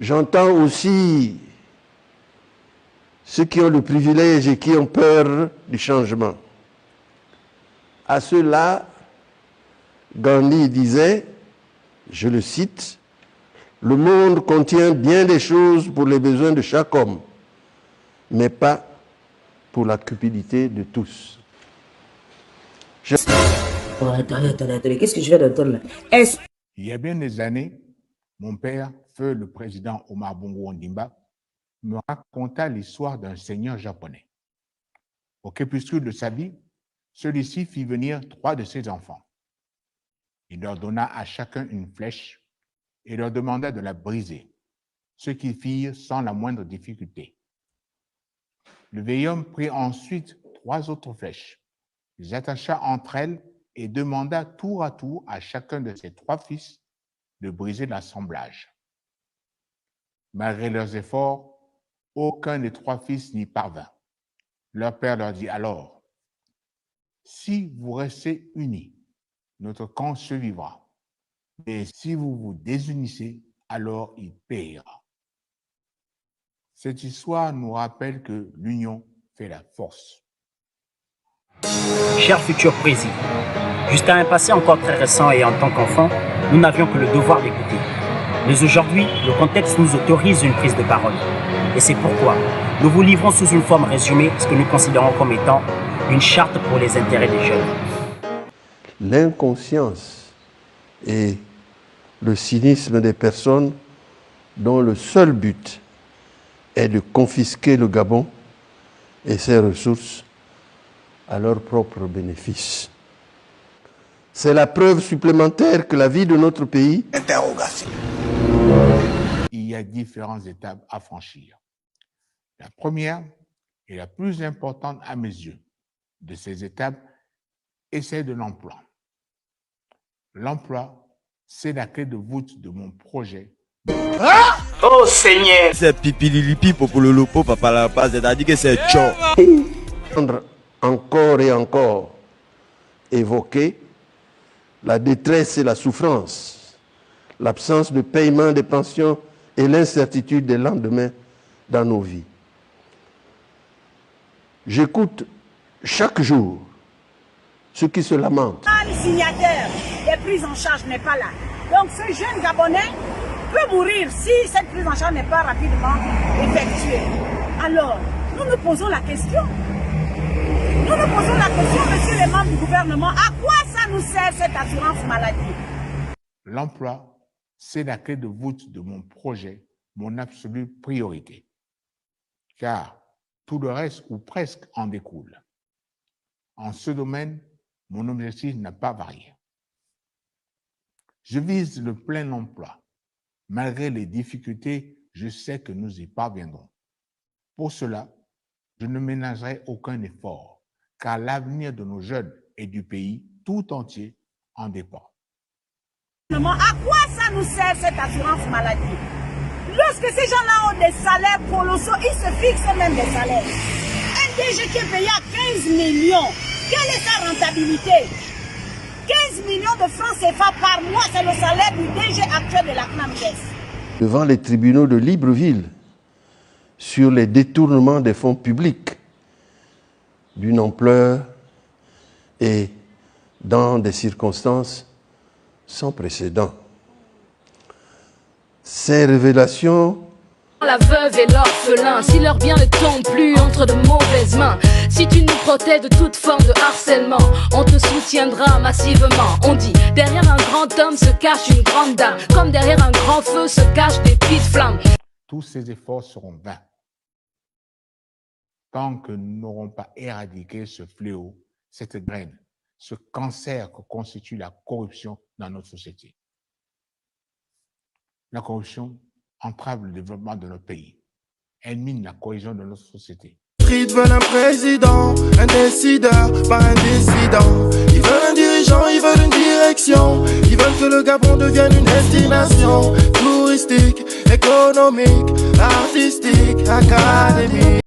J'entends aussi ceux qui ont le privilège et qui ont peur du changement. À ceux-là, Gandhi disait, je le cite, « Le monde contient bien des choses pour les besoins de chaque homme, mais pas pour la cupidité de tous. » Attendez, qu'est-ce que je viens d'entendre là? Il y a bien des années, mon père, feu le président Omar Bongo Ondimba, me raconta l'histoire d'un seigneur japonais. Au crépuscule de sa vie, celui-ci fit venir 3 de ses enfants. Il leur donna à chacun une flèche et leur demanda de la briser, ce qu'ils firent sans la moindre difficulté. Le vieil homme prit ensuite 3 autres flèches, les attacha entre elles et demanda tour à tour à chacun de ses 3 fils de briser l'assemblage. Malgré leurs efforts, aucun des 3 fils n'y parvint. Leur père leur dit alors, « Si vous restez unis, notre camp survivra. Mais si vous vous désunissez, alors il périra. » Cette histoire nous rappelle que l'union fait la force. Cher futur président, jusqu'à un passé encore très récent et en tant qu'enfant, nous n'avions que le devoir d'écouter. Mais aujourd'hui, le contexte nous autorise une prise de parole. Et c'est pourquoi nous vous livrons sous une forme résumée ce que nous considérons comme étant une charte pour les intérêts des jeunes. L'inconscience et le cynisme des personnes dont le seul but est de confisquer le Gabon et ses ressources à leur propre bénéfice. C'est la preuve supplémentaire que la vie de notre pays... Interrogation. Il y a différentes étapes à franchir. La première et la plus importante à mes yeux de ces étapes est celle de l'emploi. L'emploi, c'est la clé de voûte de mon projet. Ah! Oh Seigneur! C'est pipililipi pour le lopo, papa la passe, c'est-à-dire que c'est tchon. Encore et encore évoquer la détresse et la souffrance, l'absence de paiement des pensions et l'incertitude des lendemains dans nos vies. J'écoute chaque jour ceux qui se lamentent. Le signataire des prises en charge n'est pas là. Donc ce jeune Gabonais peut mourir si cette prise en charge n'est pas rapidement effectuée. Alors, nous nous posons la question. Nous nous posons la question, monsieur les membres du gouvernement, à quoi ça nous sert cette assurance maladie? L'emploi, c'est la clé de voûte de mon projet, mon absolue priorité. Car tout le reste, ou presque, en découle. En ce domaine, mon objectif n'a pas varié. Je vise le plein emploi. Malgré les difficultés, je sais que nous y parviendrons. Pour cela, je ne ménagerai aucun effort, car l'avenir de nos jeunes et du pays tout entier en dépend. À quoi ça nous sert cette assurance maladie? Lorsque ces gens-là ont des salaires colossaux, ils se fixent même des salaires. Un DG qui est payé à 15 millions, quelle est sa rentabilité? 15 millions de francs CFA par mois, c'est le salaire du DG actuel de la CNAMDES. Devant les tribunaux de Libreville, sur les détournements des fonds publics d'une ampleur et dans des circonstances sans précédent. Ces révélations... La veuve et l'orphelin, si leur bien ne tombe plus entre de mauvaises mains. Si tu nous protèges de toute forme de harcèlement, on te soutiendra massivement. On dit, derrière un grand homme se cache une grande dame, comme derrière un grand feu se cachent des petites flammes. Tous ces efforts seront vains tant que nous n'aurons pas éradiqué ce fléau, cette graine, ce cancer que constitue la corruption dans notre société. La corruption entrave le développement de notre pays. Elle mine la cohésion de notre société. Ils veulent un président, un décideur, pas un dissident. Ils veulent un dirigeant, ils veulent une direction. Ils veulent que le Gabon devienne une destination touristique, économique, artistique, académique.